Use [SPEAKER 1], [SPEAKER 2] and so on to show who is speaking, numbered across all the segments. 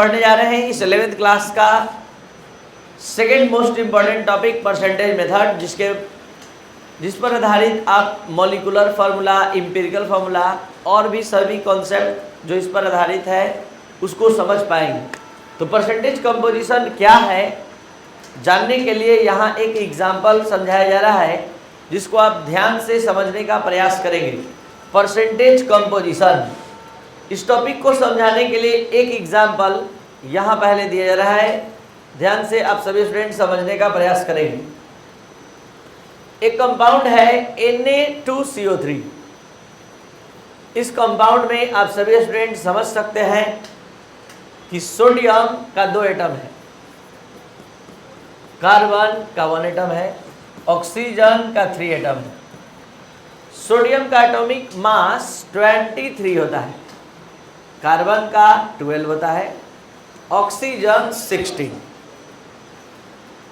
[SPEAKER 1] पढ़ने जा रहे हैं इस 11th क्लास का second most important topic percentage method, जिस पर आधारित आप मॉलिक्यूलर फार्मूला, एम्पिरिकल फार्मूला और भी सभी कॉन्सेप्ट जो इस पर आधारित है उसको समझ पाएंगे। तो परसेंटेज कंपोजिशन क्या है जानने के लिए यहाँ एक एग्जाम्पल समझाया जा रहा है जिसको आप ध्यान से समझने का प्रयास करेंगे। परसेंटेज कंपोजिशन, इस टॉपिक को समझाने के लिए एक एग्जाम्पल यहाँ पहले दिया जा रहा है। ध्यान से आप सभी स्टूडेंट समझने का प्रयास करेंगे। एक कंपाउंड है Na2CO3। इस कंपाउंड में आप सभी स्टूडेंट समझ सकते हैं कि सोडियम का 2 एटम है, कार्बन का 1 एटम है, ऑक्सीजन का 3 एटम है। सोडियम का एटॉमिक मास 23 होता है, कार्बन का 12 होता है, ऑक्सीजन 16।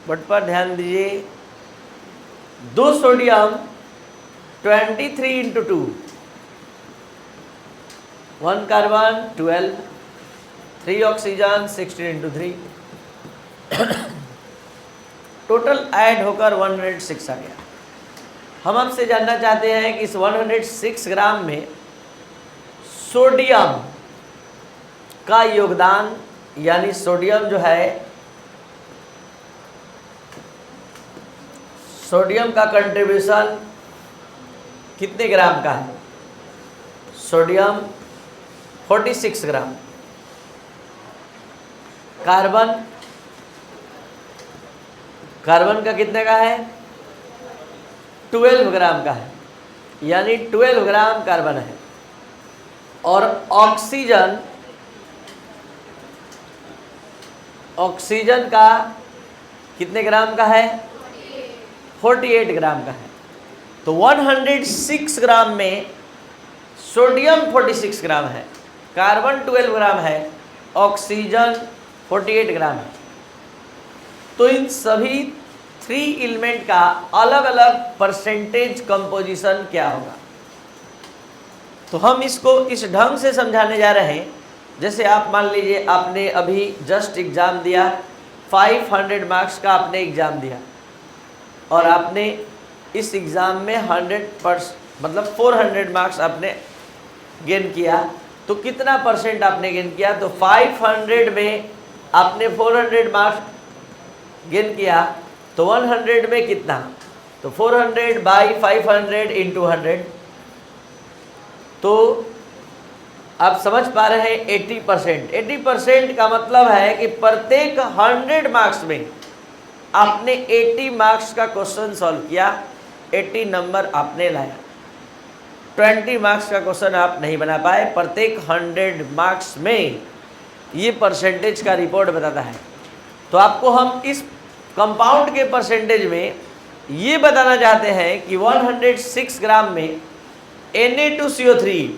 [SPEAKER 1] बट पर ध्यान दीजिए, 2 sodium 23 into 2, 1 carbon 12, 3 oxygen 16 into 3, total add होकर 106 आ गया। हम आपसे जानना चाहते हैं कि इस 106 ग्राम में सोडियम का योगदान, यानी सोडियम जो है, सोडियम का कंट्रीब्यूशन कितने ग्राम का है? सोडियम 46 ग्राम, कार्बन का कितने का है? 12 ग्राम का है, यानी 12 ग्राम कार्बन है। और ऑक्सीजन का कितने ग्राम का है? 48 ग्राम का है। तो 106 ग्राम में सोडियम 46 ग्राम है, कार्बन 12 ग्राम है, ऑक्सीजन 48 ग्राम है। तो इन सभी 3 एलिमेंट का अलग अलग परसेंटेज कंपोजिशन क्या होगा? तो हम इसको इस ढंग से समझाने जा रहे हैं। जैसे आप मान लीजिए आपने अभी जस्ट एग्ज़ाम दिया, 500 मार्क्स का आपने एग्ज़ाम दिया और आपने इस एग्ज़ाम में 100% मतलब 400 मार्क्स आपने गेन किया। तो कितना परसेंट आपने गेन किया? तो 500 में आपने 400 मार्क्स गेन किया, तो 100 में कितना? तो 400 बाई 500 इंटू 100। तो आप समझ पा रहे हैं 80%। 80% का मतलब है कि प्रत्येक 100 मार्क्स में आपने 80 मार्क्स का क्वेश्चन सॉल्व किया, 80 नंबर आपने लाया। 20 मार्क्स का क्वेश्चन आप नहीं बना पाए। प्रत्येक 100 मार्क्स में ये परसेंटेज का रिपोर्ट बताता है। तो आपको हम इस कंपाउंड के परसेंटेज में ये बताना चाहते हैं कि 106 ग्राम में Na2CO3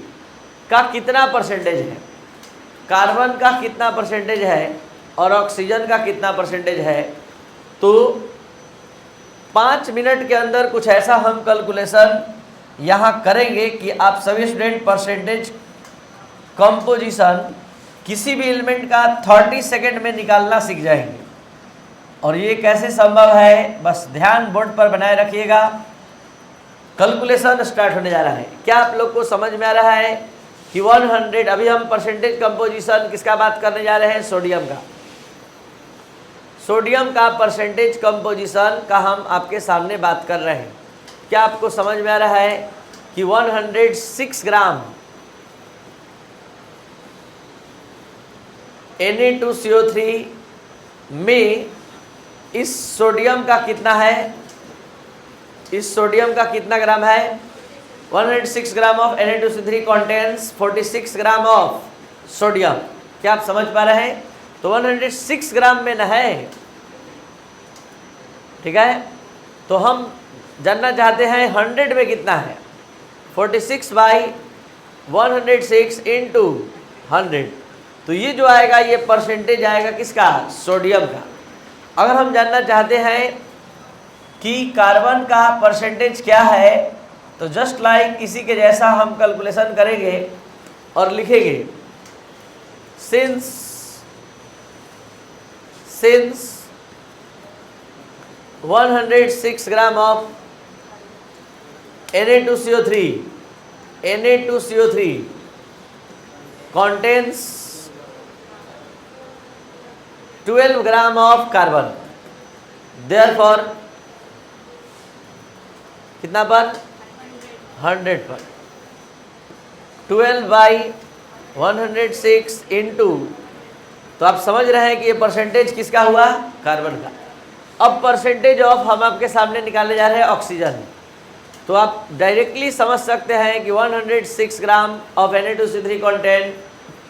[SPEAKER 1] का कितना परसेंटेज है, कार्बन का कितना परसेंटेज है और ऑक्सीजन का कितना परसेंटेज है। तो 5 मिनट के अंदर कुछ ऐसा हम कैलकुलेशन यहाँ करेंगे कि आप सभी स्टूडेंट परसेंटेज कंपोजिशन किसी भी एलिमेंट का 30 सेकेंड में निकालना सीख जाएंगे। और ये कैसे संभव है, बस ध्यान बोर्ड पर बनाए रखिएगा। कैलकुलेशन स्टार्ट होने जा रहा है। क्या आप लोग को समझ में आ रहा है कि 100, अभी हम परसेंटेज कंपोजिशन किसका बात करने जा रहे हैं? सोडियम का। सोडियम का परसेंटेज कंपोजिशन का हम आपके सामने बात कर रहे हैं। क्या आपको समझ में आ रहा है कि 106 ग्राम Na2CO3 में इस सोडियम का कितना है? इस सोडियम का कितना ग्राम है? 106 gram of Na2CO3 contains 46 gram of sodium. क्या आप समझ पा रहे हैं? तो 106 ग्राम में न है, ठीक है। तो हम जानना चाहते हैं 100 में कितना है। 46 बाई 106 इंटू 100। तो ये जो आएगा ये परसेंटेज आएगा किसका? सोडियम का। अगर हम जानना चाहते हैं कि कार्बन का परसेंटेज क्या है, तो जस्ट लाइक इसी के जैसा हम कैलकुलेशन करेंगे और लिखेंगे since since 106 gram of Na2CO3 contains 12 gram of carbon, therefore कितना पर 100 पर 12 बाई 106 इंटू, तो आप समझ रहे हैं कि ये परसेंटेज किसका हुआ, कार्बन का। अब परसेंटेज ऑफ हम आपके सामने निकालने जा रहे हैं ऑक्सीजन, तो आप डायरेक्टली समझ सकते हैं कि 106 gram of Na2CO3 content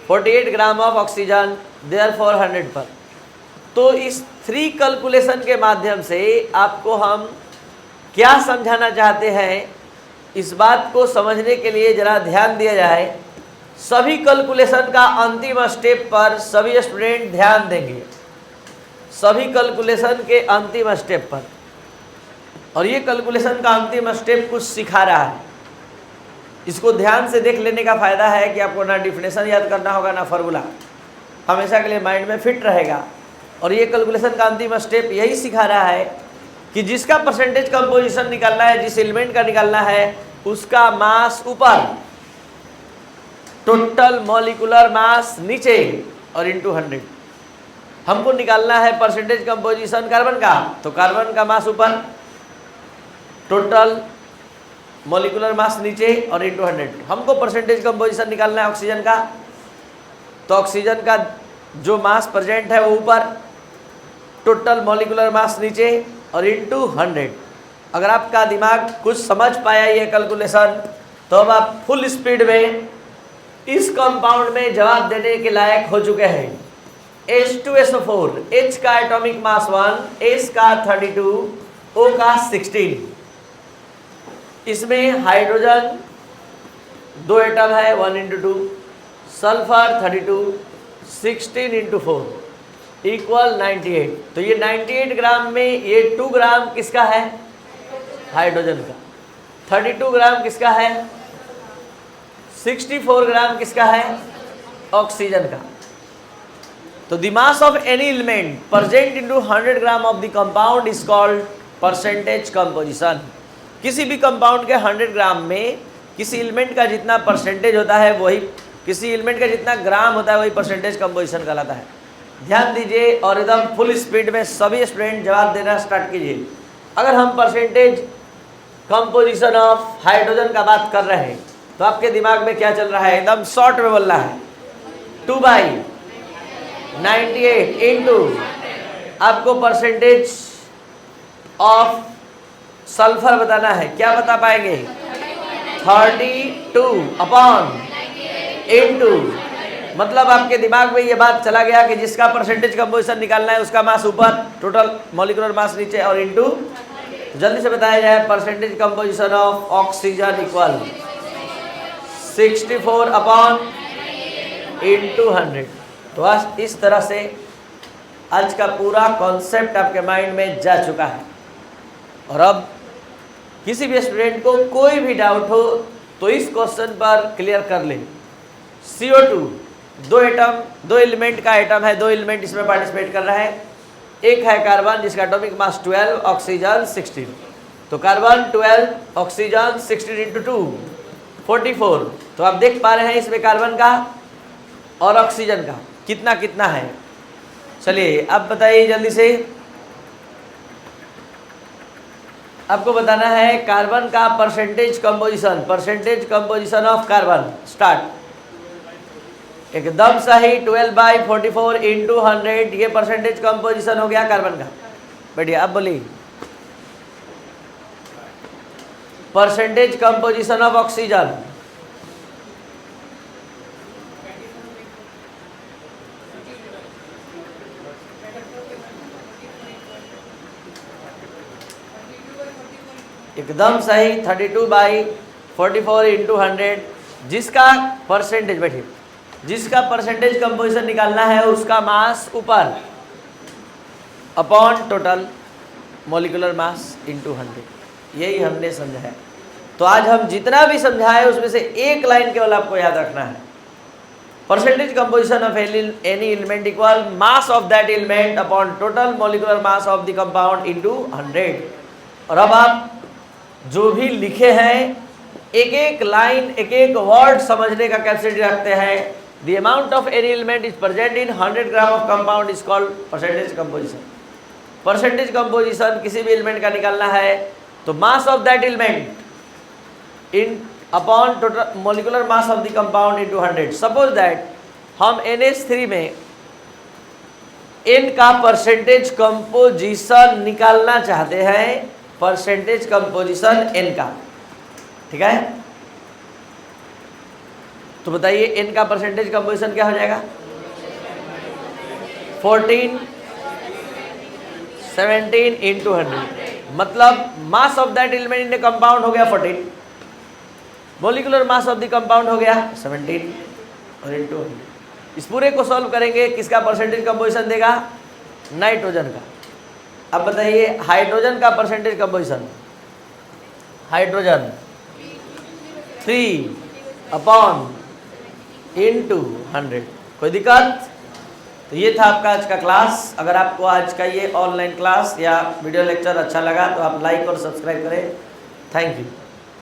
[SPEAKER 1] 48 gram of oxygen, therefore 100 पर। तो इस 3 कैलकुलेशन के माध्यम से आपको हम क्या समझाना चाहते हैं, इस बात को समझने के लिए जरा ध्यान दिया जाए। सभी कैलकुलेशन का अंतिम स्टेप पर सभी स्टूडेंट ध्यान देंगे, सभी कैलकुलेशन के अंतिम स्टेप पर। और ये कैलकुलेशन का अंतिम स्टेप कुछ सिखा रहा है, इसको ध्यान से देख लेने का फ़ायदा है कि आपको ना डिफिनेशन याद करना होगा ना फार्मूला, हमेशा के लिए माइंड में फिट रहेगा। और ये कैलकुलेशन का अंतिम स्टेप यही सिखा रहा है कि जिसका परसेंटेज कंपोजिशन निकालना है, जिस एलिमेंट का निकालना है, उसका मास ऊपर, टोटल मॉलिक्यूलर मास नीचे और इंटू 100। हमको निकालना है परसेंटेज कंपोजिशन कार्बन का, तो कार्बन का मास ऊपर, टोटल मॉलिक्यूलर मास नीचे और इंटू 100। हमको परसेंटेज कंपोजिशन निकालना है ऑक्सीजन का, तो ऑक्सीजन का जो मास प्रेजेंट है वो ऊपर, टोटल मॉलिक्यूलर मास नीचे और इंटू 100। अगर आपका दिमाग कुछ समझ पाया ये कैलकुलेशन, तो अब आप फुल स्पीड में इस कंपाउंड में जवाब देने के लायक हो चुके हैं। H2SO4, H का एटॉमिक मास 1, S का 32, O का 16। इसमें हाइड्रोजन 2 एटम है, 1 इंटू 2, सल्फर 32, 16 इंटू 4 इक्वल 98। तो ये 98 ग्राम में ये 2 ग्राम किसका है, हाइड्रोजन का, 32 ग्राम किसका है, 64 ग्राम किसका है, ऑक्सीजन का। तो the mass of any element present into 100 gram of the compound is called percentage composition. किसी भी कंपाउंड के 100 ग्राम में किसी एलिमेंट का जितना परसेंटेज होता है वही, किसी एलिमेंट का जितना ग्राम होता है वही परसेंटेज कंपोजिशन कहलाता है। ध्यान दीजिए और एकदम फुल स्पीड में सभी स्टूडेंट जवाब देना स्टार्ट कीजिए। अगर हम परसेंटेज कंपोजिशन ऑफ हाइड्रोजन का बात कर रहे हैं, तो आपके दिमाग में क्या चल रहा है, एकदम शॉर्ट में बोलना है, 2/98 इंटू आपको परसेंटेज ऑफ सल्फर बताना है। क्या बता पाएंगे, 32 अपॉन इंटू, मतलब आपके दिमाग में ये बात चला गया कि जिसका परसेंटेज कंपोजिशन निकालना है उसका मास ऊपर, टोटल मॉलिक्यूलर मास नीचे और इंटू, जल्दी से बताया जाए, percentage composition of oxygen equal 64 upon into 100। तो आज इस तरह से आज का पूरा कॉन्सेप्ट आपके माइंड में जा चुका है। और अब किसी भी स्टूडेंट को कोई भी डाउट हो तो इस क्वेश्चन पर क्लियर कर ले। CO2 2 एटम, 2 एलिमेंट का एटम है, 2 एलिमेंट इसमें पार्टिसिपेट कर रहा है। एक है कार्बन जिसका एटॉमिक मास 12, ऑक्सीजन 16। तो कार्बन 12, ऑक्सीजन 16 इंटू 2 44। तो आप देख पा रहे हैं इसमें कार्बन का और ऑक्सीजन का कितना कितना है। चलिए अब बताइए जल्दी से, आपको बताना है कार्बन का percentage composition of carbon. Start, एकदम सही, 12/44 इंटू 100, ये परसेंटेज कंपोजिशन हो गया कार्बन का। बढ़िया, अब बोलिए परसेंटेज कंपोजिशन ऑफ ऑक्सीजन। एकदम सही, 32/44 इंटू 100। जिसका परसेंटेज, बैठिए, जिसका परसेंटेज कंपोजिशन निकालना है उसका मास ऊपर upon total molecular mass into 100। यही हमने समझा है। तो आज हम जितना भी समझाए उसमें से एक लाइन केवल आपको याद रखना है, percentage composition of any element equal mass of that element upon total molecular mass of the compound into 100। और अब आप जो भी लिखे हैं एक एक लाइन एक एक वर्ड समझने का कैपेसिटी रखते हैं। The amount of any element is present in 100 gram of compound is called percentage composition. Percentage composition किसी भी एलिमेंट का निकालना है तो mass of that element in upon total molecular mass of the compound into 100। Suppose that हम NH3 में N का percentage composition निकालना चाहते हैं, परसेंटेज कंपोजिशन N का, ठीक है। तो बताइए N का परसेंटेज कंपोजिशन क्या हो जाएगा? 14 17 इंटू 100, मतलब mass of that element in A compound हो गया 14, molecular mass of the compound हो गया 17 और इंटू 100। इस पूरे को सॉल्व करेंगे, किसका परसेंटेज कंपोजिशन देगा? नाइट्रोजन का। अब बताइए हाइड्रोजन का percentage composition, hydrogen 3 upon into 100। कोई दिक्कत? तो ये था आपका आज का क्लास। अगर आपको आज का ये ऑनलाइन क्लास या वीडियो लेक्चर अच्छा लगा तो आप लाइक और सब्सक्राइब करें। Thank you.